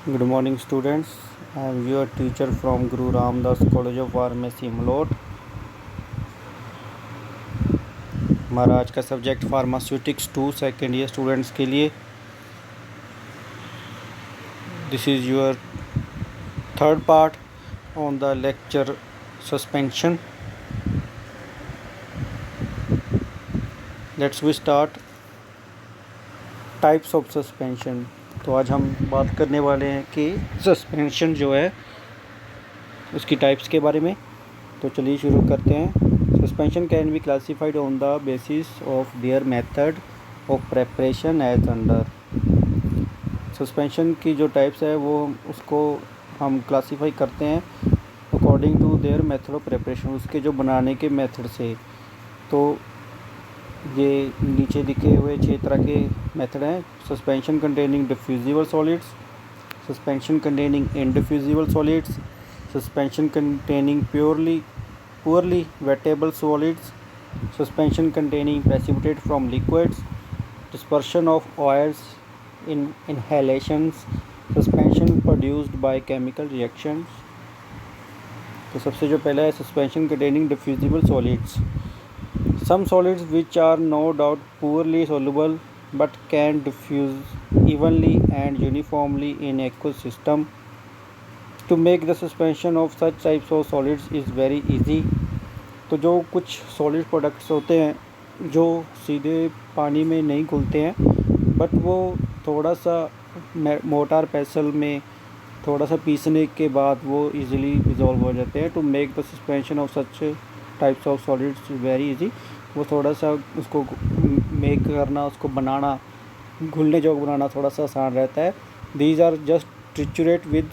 Good morning, students. I am your teacher from Guru Ramdas College of Pharmacy, Malot. हमारा आज का subject pharmaceutics 2 second year students के लिए. This is your third part on the lecture suspension. Let's we start. Types of suspension. तो आज हम बात करने वाले हैं कि सस्पेंशन जो है उसकी टाइप्स के बारे में. तो चलिए शुरू करते हैं. Suspension can be classified on the basis of their method of preparation as under. Suspension की जो टाइप्स है वो उसको हम क्लासीफाई करते हैं according to their method of preparation, उसके जो बनाने के मेथड से. तो ये नीचे लिखे हुए 6 तरह के मेथड हैं. Suspension containing diffusible solids, suspension containing indiffusible solids, suspension containing poorly wettable solids, suspension containing precipitate from liquids, dispersion of oils in inhalations, suspension produced by chemical reactions. तो सबसे जो पहला है suspension containing diffusible solids. Some solids which are no doubt poorly soluble but can diffuse evenly and uniformly in aqueous system. To make the suspension of such types of solids is very easy. तो जो कुछ solid products होते हैं जो सीधे पानी में नहीं घुलते हैं बट वो थोड़ा सा मोटार पेसल में थोड़ा सा पीसने के बाद वो इजीली डिज़ोल्व हो जाते हैं. To make the suspension of such types of solids very easy. वो थोड़ा सा उसको मेक करना, उसको बनाना, घुलने जोग बनाना थोड़ा सा आसान रहता है. These are just triturate with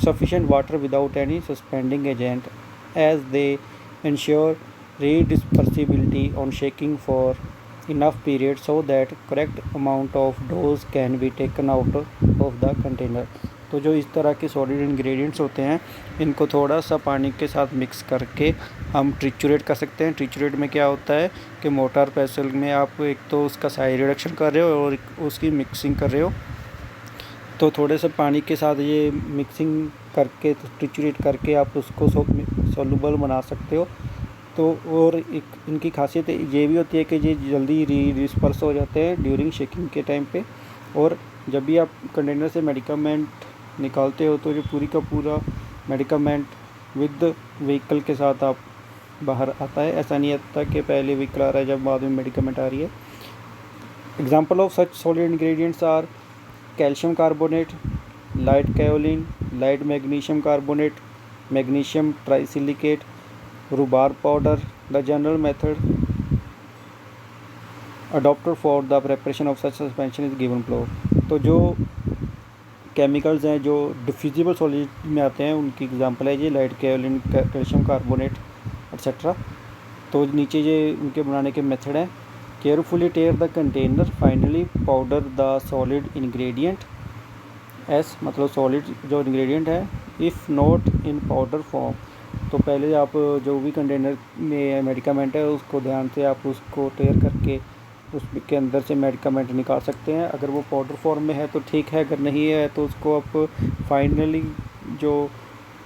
sufficient water without any suspending agent as they ensure redispersibility on shaking for enough period so that correct amount of dose can be taken out of the container. तो जो इस तरह के solid ingredients होते हैं इनको थोड़ा सा पानी के साथ मिक्स करके हम ट्रिचुरेट कर सकते हैं. ट्रिचुरेट में क्या होता है कि मोटार पेसल में आप एक तो उसका साइज रिडक्शन कर रहे हो और उसकी मिक्सिंग कर रहे हो. तो थोड़े से पानी के साथ ये मिक्सिंग करके ट्रिचुरेट करके आप उसको सोलूबल बना सकते हो. तो और एक इनकी खासियत ये भी होती है कि ये जल्दी डिस्पर्स हो जाते हैं ड्यूरिंग शेकिंग के टाइम पे. और जब भी आप कंटेनर से मेडिकामेंट निकालते हो तो जो पूरी का पूरा मेडिकामेंट विद व्हीकल के साथ आप बाहर आता है. ऐसा नहीं आता कि पहले व्हीकल आ रहा है जब बाद में मेडिकामेंट आ रही है. Example of such solid ingredients are calcium carbonate, light kaolin, light magnesium carbonate, magnesium trisilicate, rhubarb powder. The general method adopted for the preparation of such suspension is given below. तो जो chemicals हैं जो diffusible solid में आते हैं उनकी example है ये लाइट कायोलिन, कैल्शियम कार्बोनेट एक्सेट्रा. तो नीचे ये उनके बनाने के मेथड हैं. Carefully tier the container, finally powder the solid ingredient. S मतलब सॉलिड जो इंग्रेडिएंट है. If not in powder form, तो पहले आप जो भी कंटेनर में मेडिकामेंट है उसको ध्यान से आप उसको टेयर करके उसके अंदर से मेडिकामेंट निकाल सकते हैं. अगर वो पाउडर फॉर्म में है तो ठीक है, अगर नहीं है तो उसको आप फाइनली जो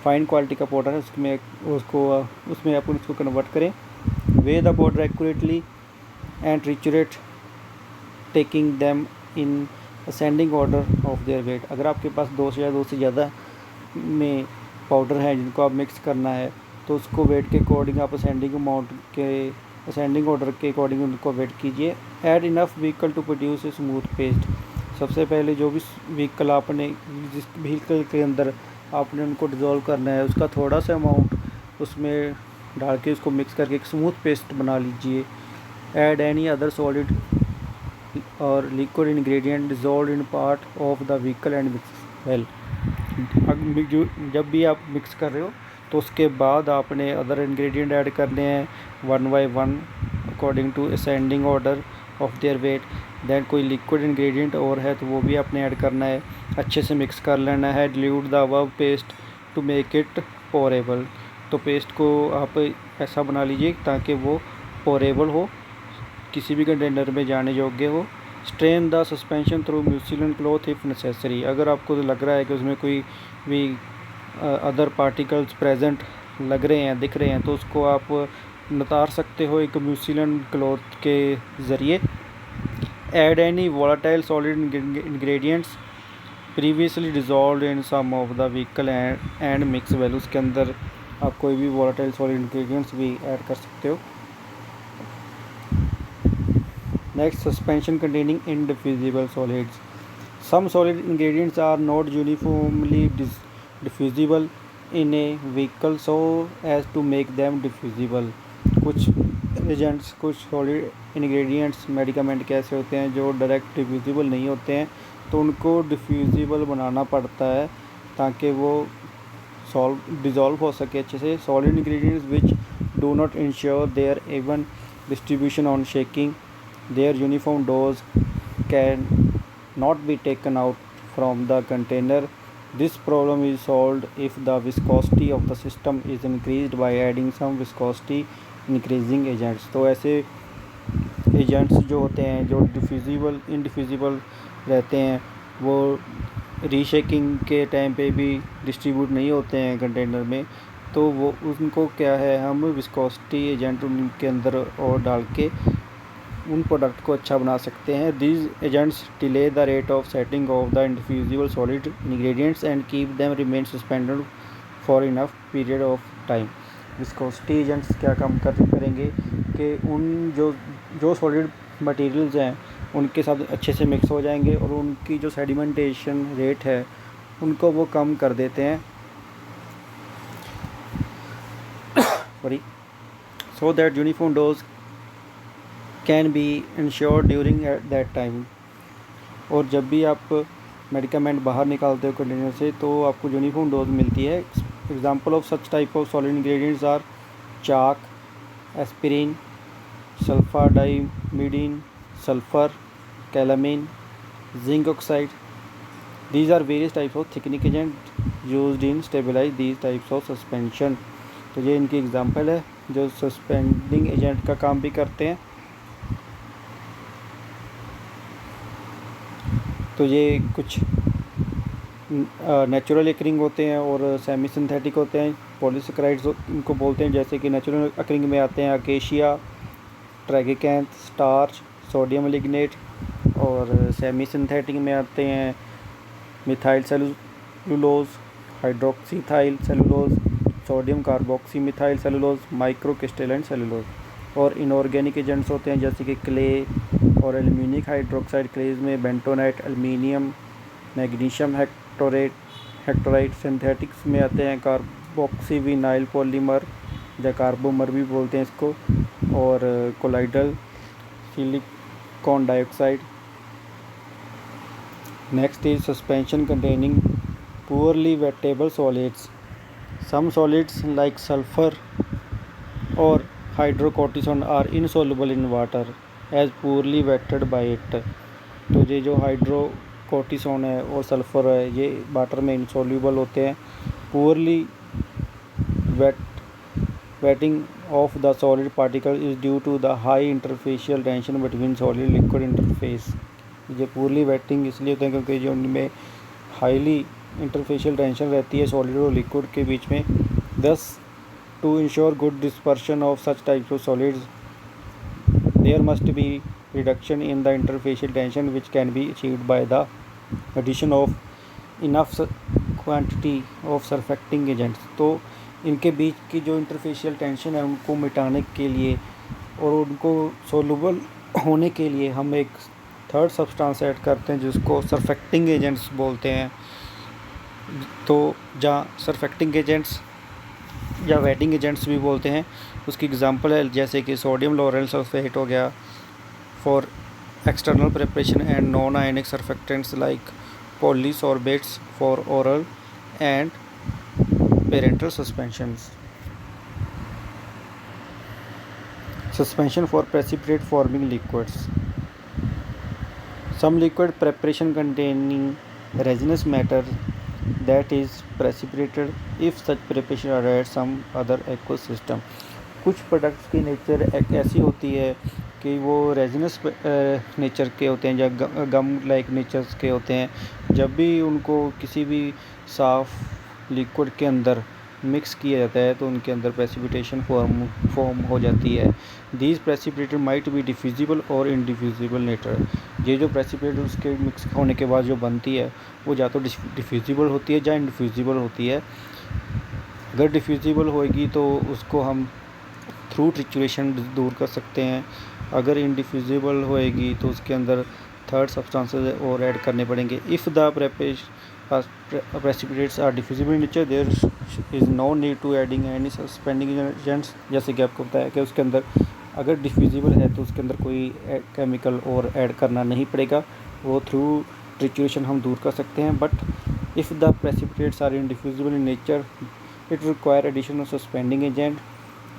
फाइन क्वालिटी का पाउडर है उसमें आप उसको कन्वर्ट करें. Way the powder accurately and triturate taking them in ascending order of their weight. अगर आपके पास 2 से ज़्यादा में पाउडर है जिनको आप मिक्स करना है तो उसको वेट के अकॉर्डिंग आप असेंडिंग ऑर्डर के अकॉर्डिंग उनको वेट कीजिए. Add enough vehicle to produce a smooth paste. सबसे पहले जो भी व्हीकल आपने जिस व्हीकल के अंदर आपने उनको डिज़ोल्व करना है उसका थोड़ा सा अमाउंट उसमें डाल के उसको मिक्स करके एक स्मूथ पेस्ट बना लीजिए. Add any other solid or liquid ingredient dissolved in part of the vehicle and mix well. जब भी आप मिक्स कर रहे हो तो उसके बाद आपने अदर इंग्रेडिएंट ऐड करने हैं 1 by 1 according to ascending order of their weight. Then कोई लिक्विड इंग्रेडिएंट और है तो वो भी आपने ऐड करना है. अच्छे से मिक्स कर लेना है. dilute the above paste to make it pourable. तो पेस्ट को आप ऐसा बना लीजिए ताकि वो पोरेबल हो, किसी भी कंटेनर में जाने योग्य हो. Strain the suspension through muslin cloth if necessary. अगर आपको लग रहा है कि उसमें कोई भी अदर पार्टिकल्स प्रेजेंट लग रहे हैं, दिख रहे हैं, तो उसको आप नतार सकते हो एक म्यूसिलन क्लॉथ के ज़रिए। Add any volatile solid ingredients previously dissolve in some of the vehicle and mix well. उसके अंदर आप कोई भी वोलाटाइल सॉलिड इंग्रेडिएंट्स भी ऐड कर सकते हो। Next, suspension containing indiffusible solids. Some solid ingredients are not uniformly diffusible in a vehicle so as to make them diffusible. कुछ एजेंट्स, कुछ सॉलिड इंग्रेडिएंट्स मेडिकामेंट के ऐसे होते हैं जो डायरेक्ट डिफ्यूजिबल नहीं होते हैं, तो उनको डिफ्यूजिबल बनाना पड़ता है ताकि वो डिज़ोल्व हो सके अच्छे से। Solid ingredients which do not ensure there even distribution on shaking their uniform dose can not be taken out from the container. This problem is solved if the viscosity of the system is increased by adding some viscosity increasing agents। तो ऐसे agents जो होते हैं जो इनडिफ्यूजिबल रहते हैं, वो रीशेकिंग के टाइम पे भी डिस्ट्रीब्यूट नहीं होते हैं कंटेनर में, तो वो उनको क्या है, हम विस्कोसिटी एजेंट उनके अंदर और डाल के उन प्रोडक्ट को अच्छा बना सकते हैं। These agents delay the rate of settling of the indiffusible solid ingredients and keep them remain suspended for enough period of time. Viscosity agents क्या काम करेंगे कि उन जो सॉलिड मटेरियल्स हैं उनके साथ अच्छे से मिक्स हो जाएंगे और उनकी जो सेडिमेंटेशन रेट है उनको वो कम कर देते हैं। So that uniform dose can be insured during that time. और जब भी आप मेडिकामेंट बाहर निकालते हो कंटेनर से तो आपको यूनिफॉर्म डोज मिलती है। Example of such type of solid ingredients are chalk, aspirin, sulphadimidine, sulphur, calamine, zinc oxide. These are various types of thickening agent used in stabilize these types of suspension। तो ये इनकी example है जो suspending agent का काम भी करते हैं। तो ये कुछ नेचुरल एकरिंग होते हैं और सेमी सिंथेटिक होते हैं। पॉलीसेकेराइड्स इनको बोलते हैं, जैसे कि नेचुरल अकरिंग में आते हैं acacia, tragacanth, starch, sodium alginate. और सेमी सिंथेटिक में आते हैं methyl cellulose, hydroxyethyl cellulose, sodium carboxy methyl cellulose, microcrystalline cellulose. और इनऑर्गेनिक एजेंट्स होते हैं जैसे कि क्ले और एल्यूमिनिक हाइड्रोक्साइड। क्लेज में बेंटोनाइट, एल्युमिनियम, मैग्नीशियम हेक्टोराइट। सिंथेटिक्स में आते हैं कार्बोक्सी विनाइल पॉलीमर या कार्बोमर भी बोलते हैं इसको, और colloidal silicon dioxide. Next is suspension containing poorly wettable solids। Some solids like sulfur or hydrocortisone are insoluble in water as poorly wetted by it। तो ये जो हाइड्रोकोर्टिसोन है और सल्फ़र है ये वाटर में इंसॉल्यूबल होते हैं। poorly wetting of the solid particle is due to the high interfacial tension between solid liquid interface। ये poorly wetting इसलिए होते हैं क्योंकि जो उनमें हाईली इंटरफेशियल टेंशन रहती है सॉलिड और लिक्विड के बीच में। Thus to ensure good dispersion of such types of solids there must be reduction in the interfacial tension which can be achieved by the addition of enough quantity of surfactant agents. तो इनके बीच की जो interfacial tension है उनको मिटाने के लिए और उनको सोलूबल होने के लिए हम एक थर्ड सब्सटेंस ऐड करते हैं जिसको सरफेक्टिंग एजेंट्स बोलते हैं। तो जहाँ सरफेक्टिंग एजेंट्स या वेटिंग एजेंट्स भी बोलते हैं, उसकी एग्जांपल है जैसे कि सोडियम लोरेल सल्फेट हो गया for external preparation and non ionic surfactants like polysorbates for oral and parenteral suspensions. Suspension for precipitate forming liquids. Some liquid preparation containing resinous matter that is precipitated if such preparation are at some other aqueous system। कुछ products की nature ऐसी होती है कि वो resinous nature के होते हैं या गम लाइक नेचर्स के होते हैं। जब भी उनको किसी भी साफ़ लिक्विड के अंदर मिक्स किया जाता है तो उनके अंदर प्रेसिपिटेशन फॉर्म हो जाती है। These precipitate might be diffusible और इनडिफ्यूजिबल नेचर। ये जो प्रेसिपिटेट उसके मिक्स होने के बाद जो बनती है वो या तो डिफ्यूजिबल होती है या इनडिफ्यूजिबल होती है। अगर डिफ्यूजिबल होएगी तो उसको हम थ्रू ट्रिचुरेशन दूर कर सकते हैं। अगर इनडिफ्यूजिबल होएगी तो उसके अंदर थर्ड सब्सटेंसेस और ऐड करने पड़ेंगे। If the precipitates are diffusible in nature there is no need to adding any suspending agents. जैसे कि आपको बताया कि उसके अंदर अगर डिफ्यूजिबल है तो उसके अंदर कोई केमिकल और ऐड करना नहीं पड़ेगा, वो थ्रू ट्रिचुरेशन हम दूर कर सकते हैं। But if the precipitates are indiffusible in nature it require addition of suspending agent.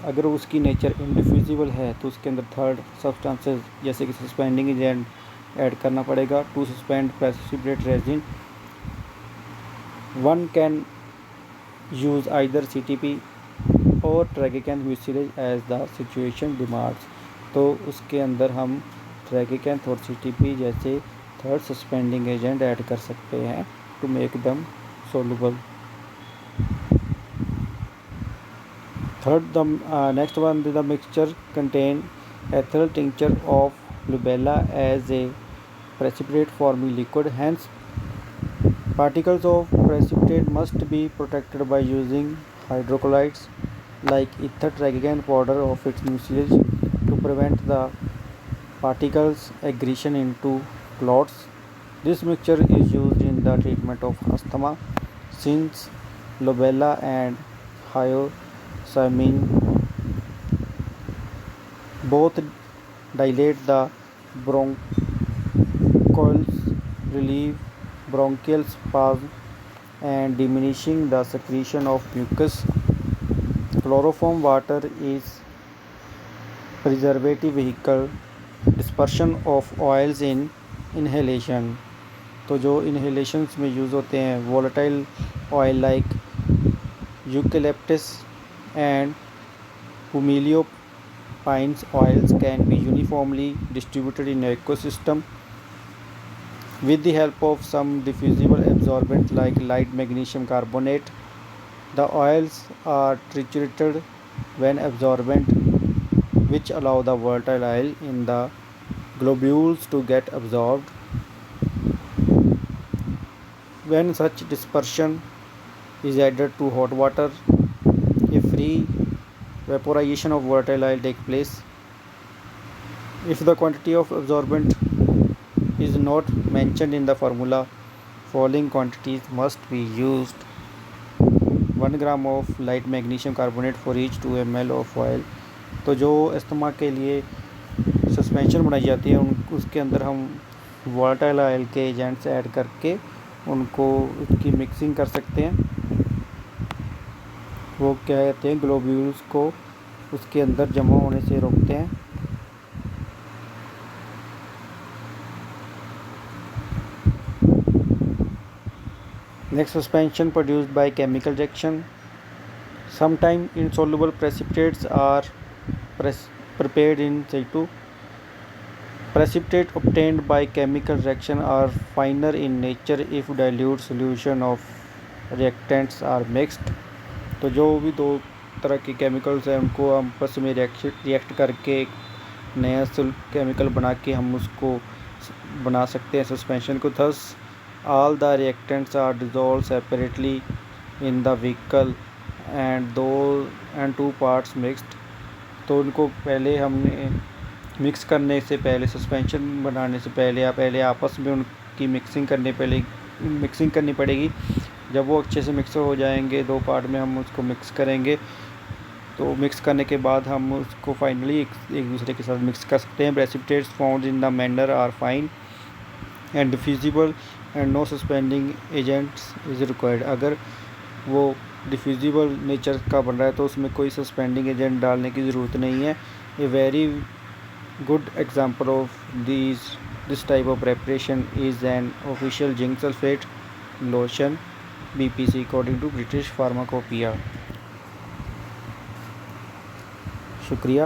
अगर उसकी नेचर इनडिफ्यूजिबल है तो उसके अंदर थर्ड सब्सटेंसेस जैसे कि सस्पेंडिंग एजेंट ऐड करना पड़ेगा to suspend precipitate resin. One can use either CTP और tragacanth mucilage as the situation demands. तो उसके अंदर हम ट्रैगिकैंथ और CTP जैसे थर्ड सस्पेंडिंग एजेंट ऐड कर सकते हैं to make them soluble. Third, the next one, the mixture contain ethyl tincture of lubella as a precipitate forming liquid. Hence, particles of precipitate must be protected by using hydrocolloids like ether tragacan powder of its mucilage to prevent the particles aggregation into clots. This mixture is used in the treatment of asthma since lubella and hyoscyamin both dilate the bronchioles, relieve bronchial spasm, and diminishing the secretion of mucus. Chloroform water is preservative vehicle dispersion of oils in inhalation। तो जो इन्हेलेशंस में use होते हैं volatile oil like eucalyptus and humidopines oils can be uniformly distributed in ecosystem with the help of some diffusible absorbent like light magnesium carbonate. The oils are triturated when absorbent, which allow the volatile oil in the globules to get absorbed. When such dispersion is added to hot water, a free vaporization of volatile oil takes place. If the quantity of absorbent is not mentioned in the formula, following quantities must be used: 1 gram of light magnesium carbonate for each 2 ml of oil। तो जो asthma के लिए suspension बनाई जाती है उसके अंदर हम वोलेटाइल ऑयल के एजेंट्स ऐड करके उनको उसकी मिक्सिंग कर सकते हैं। वो क्या कहते हैं, ग्लोब्यूल्स को उसके अंदर जमा होने से रोकते हैं। Next, suspension produced by chemical reaction. Sometime insoluble precipitates are prepared in situ. Precipitate obtained by chemical reaction are finer in nature if dilute solution of reactants are mixed। तो जो भी दो तरह के केमिकल्स हैं उनको आपस में रिएक्ट करके एक नया केमिकल बना के हम उसको बना सकते हैं सस्पेंशन को। Thus all the reactants are dissolved separately in the vehicle and two parts mixed। तो उनको पहले हमने मिक्स करने से पहले, सस्पेंशन बनाने से पहले आपस में उनकी मिक्सिंग करनी पड़ेगी। जब वो अच्छे से मिक्स हो जाएंगे दो पार्ट में, हम उसको मिक्स करेंगे। तो मिक्स करने के बाद हम उसको फाइनली एक दूसरे के साथ मिक्स कर सकते हैं। Precipitates found in the manner are fine and diffusible and no suspending agents is required. अगर वो डिफ्यूजिबल नेचर का बन रहा है तो उसमें कोई सस्पेंडिंग एजेंट डालने की ज़रूरत नहीं है। A very good example of this type of preparation is an official zinc sulphate lotion BPC according to British pharmacopoeia. शुक्रिया।